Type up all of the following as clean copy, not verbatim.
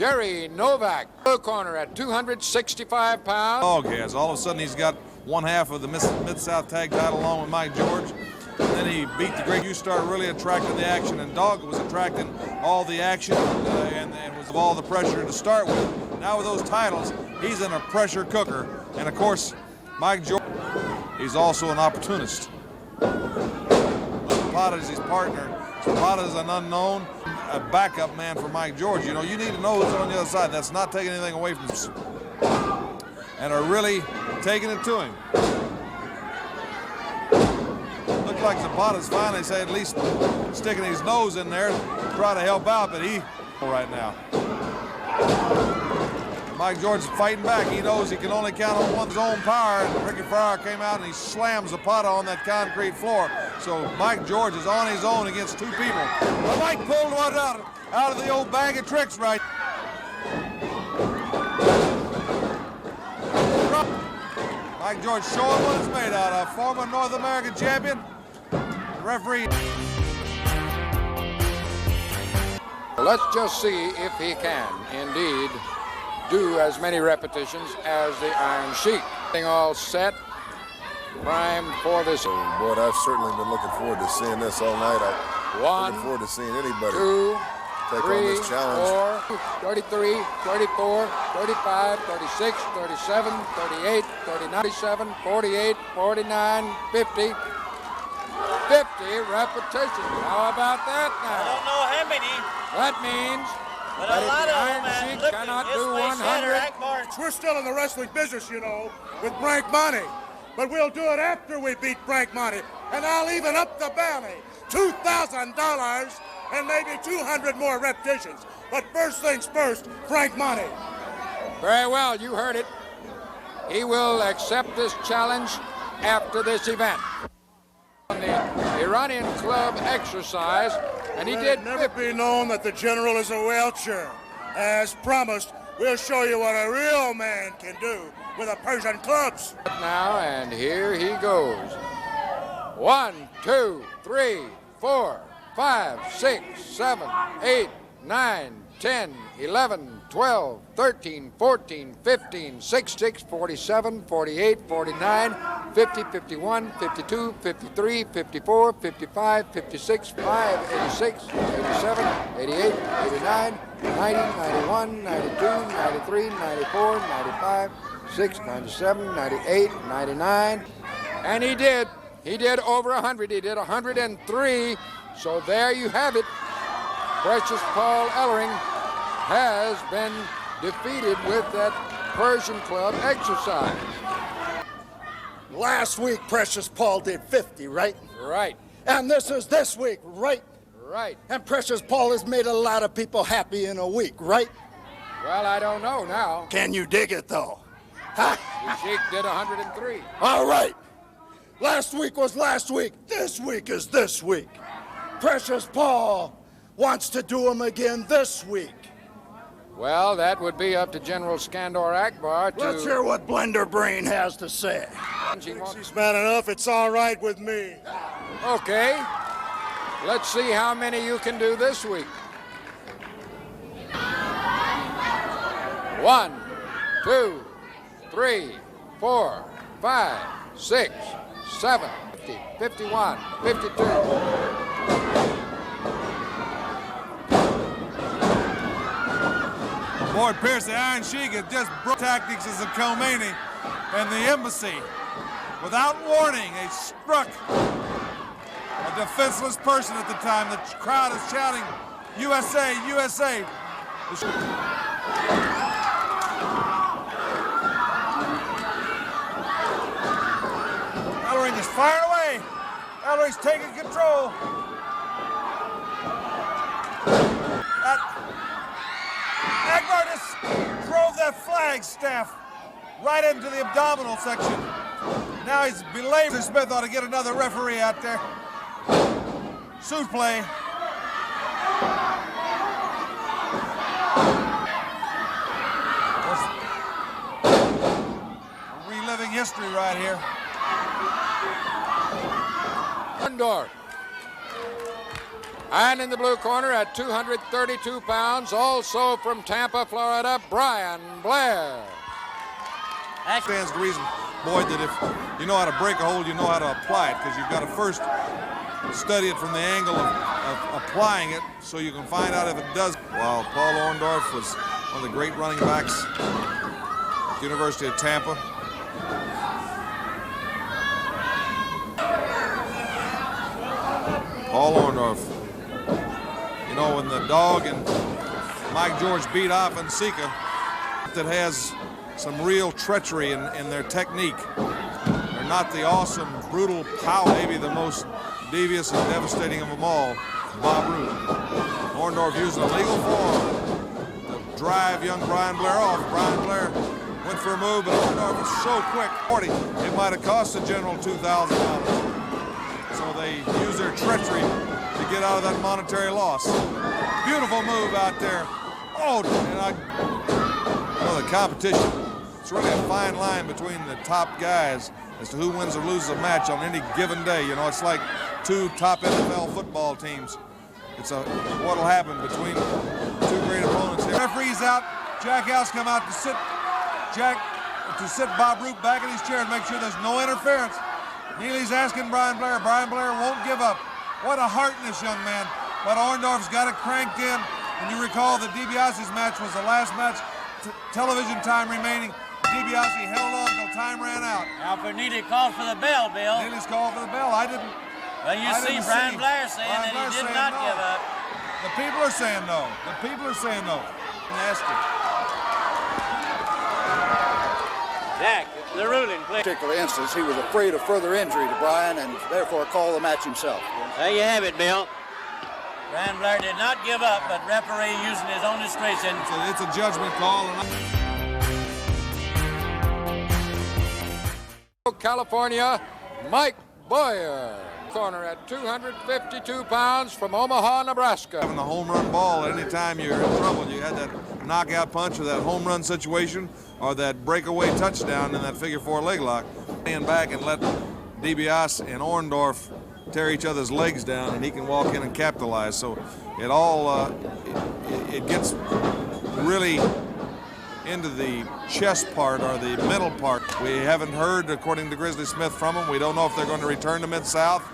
Jerry Novak, blue corner at 265 pounds. Dog has. All of a sudden, he's got one half of the Mid-South Tag title along with Mike George. And then he beat the great. You start really attracting the action, and Dog was attracting all the action and was of all the pressure to start with. Now with those titles, he's in a pressure cooker. And of course, Mike George, he's also an opportunist. Zapata is his partner. Zapata is an unknown, a backup man for Mike George. You know, you need to know who's on the other side. That's not taking anything away from him. And are really taking it to him. Looks like Zapata's finally say at least sticking his nose in there to try to help out, but he right now. Mike George is fighting back. He knows he can only count on one's own power. And Ricky Fryer came out and he slammed Zapata on that concrete floor. So Mike George is on his own against two people. But Mike pulled one out of the old bag of tricks right. Mike George showing what it's made out of. Former North American champion. The referee. Let's just see if he can indeed do as many repetitions as the Iron Sheik. All set, primed for this. Boy, I've certainly been looking forward to seeing this all night. I'm looking forward to seeing anybody take on this challenge. 4, 33, 34, 35, 36, 37, 38, 39, 47, 48, 49, 50. 50 repetitions. How about that now? I don't know how many. That means but that a lot if the of Iron them, Sheik look, cannot this do way, 100. We're still in the wrestling business, you know, with Frank Monte. But we'll do it after we beat Frank Monte. And I'll even up the bounty. $2,000 and maybe 200 more repetitions. But first things first, Frank Monte. Very well, you heard it. He will accept this challenge after this event. The Iranian club exercise, and he did. Never be known that the general is a welcher. As promised, we'll show you what a real man can do with a Persian clubs. Now, and here he goes. 1, 2, 3, 4, 5, 6, 7, 8, 9, 10, 11, 12, 13, 14, 15, 16, 47, 48, 49, 50, 51, 52, 53, 54, 55, 56, 5, 86, 87, 88, 89, 90, 91, 92, 93, 94, 95, 6, 97, 98, 99. And he did over 100. He did 103. So there you have it. Precious Paul Ellering has been defeated with that Persian club exercise. Last week, Precious Paul did 50, right? Right. And this is this week, right? Right. And Precious Paul has made a lot of people happy in a week, right? Well, I don't know now. Can you dig it, though? The Sheik did 103. All right. Last week was last week. This week is this week. Precious Paul wants to do them again this week. Well, that would be up to General Skandor Akbar to... Let's hear what Blender Brain has to say. He's man enough, it's all right with me. Okay. Let's see how many you can do this week. 1, 2, 3, 4, 5, 6, 7, 50, 51, 52. Boy, Pierce, the Iron Sheik has just broke tactics as a Khomeini and the embassy. Without warning, they struck a defenseless person at the time. The crowd is shouting, USA, USA. Ellering is firing away. Ellering's taking control. Akbar just drove that flagstaff right into the abdominal section. Now he's belabored. Smith ought to get another referee out there. Suit play. We're reliving history right here. ORNDORF. And in the blue corner at 232 pounds, also from Tampa, Florida, Brian Blair. That stands to reason, Boyd, that if you know how to break a hold, you know how to apply it, because you've got to first study it from the angle of applying it so you can find out if it does. While Paul Orndorff was one of the great running backs at the University of Tampa. Paul Orndorff. You know, when the dog and Mike George beat off in Sika, that has some real treachery in their technique. They're not the awesome, brutal power, maybe the most devious and devastating of them all, Bob Roop. Orndorff used a legal form to drive young Brian Blair off. Brian Blair went for a move, but Orndorff was so quick. It might have cost the General $2,000. So they used their treachery to get out of that monetary loss. Beautiful move out there. Oh, and the competition. It's really a fine line between the top guys as to who wins or loses a match on any given day. You know, it's like two top NFL football teams. It's what'll happen between two great opponents here. Referee's out. Jack House come out to sit Bob Roop back in his chair and make sure there's no interference. Neely's asking Brian Blair. Brian Blair won't give up. What a heart in this young man. But Orndorff's got it cranked in. And you recall that DiBiase's match was the last match, television time remaining. DiBiase held on until time ran out. Now for Neely called for the bell, Bill. Neely's called for the bell. I didn't. Well, you see Brian Blair saying that he did not give up. The people are saying no. The people are saying no. Nasty. Jack, the ruling, please. In particular instance, he was afraid of further injury to Brian and therefore called the match himself. There you have it, Bill. Brian Blair did not give up, but referee using his own discretion. It's a judgment call. California, Mike Boyer. Corner at 252 pounds from Omaha, Nebraska. Having the home run ball at any time you're in trouble. You had that knockout punch or that home run situation or that breakaway touchdown in that figure four leg lock. Stand back and let DiBiase and Orndorff tear each other's legs down, and he can walk in and capitalize. So it all it gets really into the chest part or the mental part. We haven't heard, according to Grizzly Smith, from them. We don't know if they're going to return to Mid-South.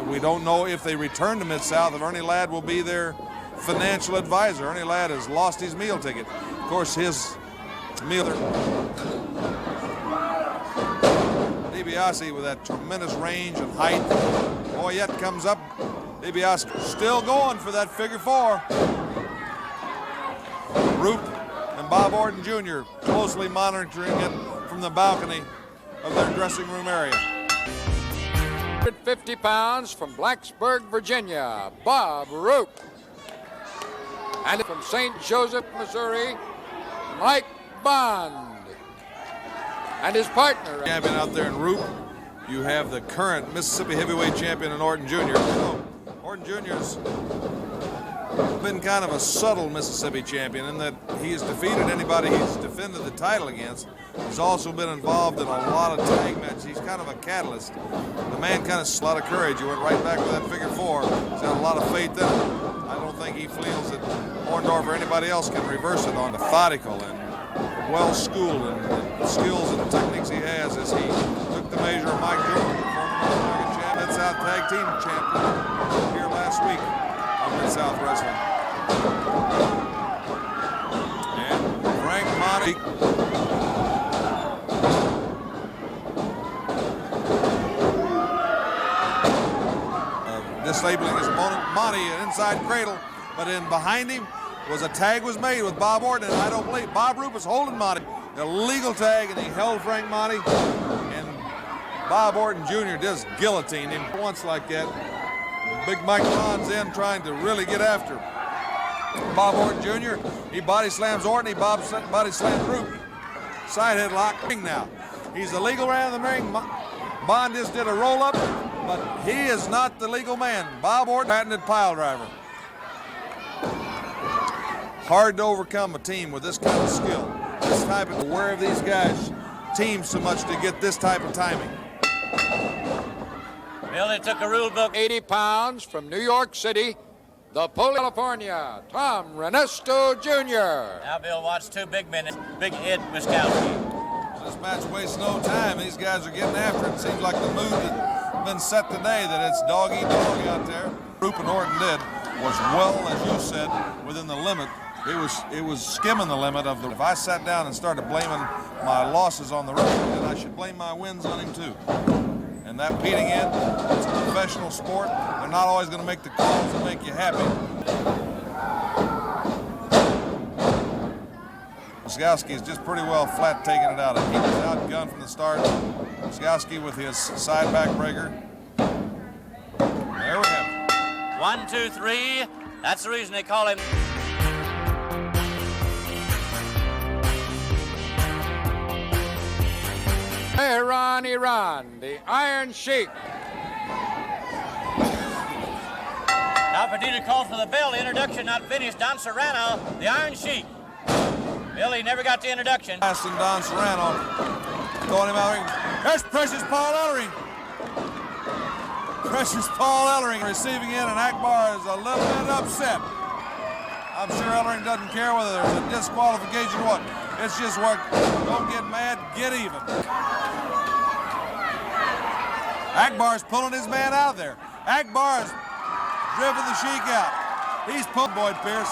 We don't know if they return to Mid-South if Ernie Ladd will be their financial advisor. Ernie Ladd has lost his meal ticket. Of course, his meal. DiBiase with that tremendous range and height. Boy, yet comes up. DiBiase still going for that figure four. Roop and Bob Orton Jr. closely monitoring it from the balcony of their dressing room area. 150 pounds from Blacksburg, Virginia, Bob Roop. And from St. Joseph, Missouri, Mike Bond. And his partner. Champion out there in Roop. You have the current Mississippi heavyweight champion in Orton Jr. So, Orton Jr.'s been kind of a subtle Mississippi champion in that he has defeated anybody he's defended the title against. He's also been involved in a lot of tag matches. He's kind of a catalyst. The man kind of a lot of courage. He went right back with that figure four. He's got a lot of faith in it. I don't think he feels that Orndorff or anybody else can reverse it on. Methodical and well-schooled and the skills and techniques he has as he took the measure of Mike George, former champ, Mid-South Tag Team champion here last week on Mid-South Wrestling. And Frank Monte. Disabeling his opponent, Monte, an inside cradle, but in behind him was a tag was made with Bob Orton, and I don't believe Bob Roop was holding Monte. A legal tag, and he held Frank Monte, and Bob Orton Jr. just guillotined him once like that. Big Mike Bond's in trying to really get after Bob Orton Jr. He body slams Orton, he body slams Roop. Side headlock now. He's the legal man in the ring. Bond just did a roll-up, but he is not the legal man. Bob Orton, patented pile driver. Hard to overcome a team with this kind of skill. This type of aware of these guys' teams so much to get this type of timing. Billy took a rule book. 80 pounds from New York City, the Polish California, Tom Ernesto Jr. Now Bill watch 2 big men, Big Ed Wiskowski. This match wastes no time. These guys are getting after it. It seems like the mood that's been set today, that it's dog-eat-dog out there. Roop and Orton did was well, as you said, within the limit. It was skimming the limit of the. If I sat down and started blaming my losses on the referee, then I should blame my wins on him too. And that beating in, it's a professional sport. They're not always going to make the calls that make you happy. Wiskowski is just pretty well flat taking it out. He was outgunned from the start. Wiskowski with his side backbreaker. There we have it. 1, 2, 3. That's the reason they call him. Iran, the Iron Sheik. Now Padilla calls for the bell. The introduction not finished. Don Serrano, the Iron Sheik. Billy never got the introduction. Passing Don Serrano, throwing him out. There's Precious Paul Ellering. Precious Paul Ellering receiving in, and Akbar is a little bit upset. I'm sure Ellering doesn't care whether there's a disqualification or what. It's just what, don't get mad, get even. Akbar's pulling his man out of there. Akbar's driven the Sheik out. He's pulling Boyd Pierce.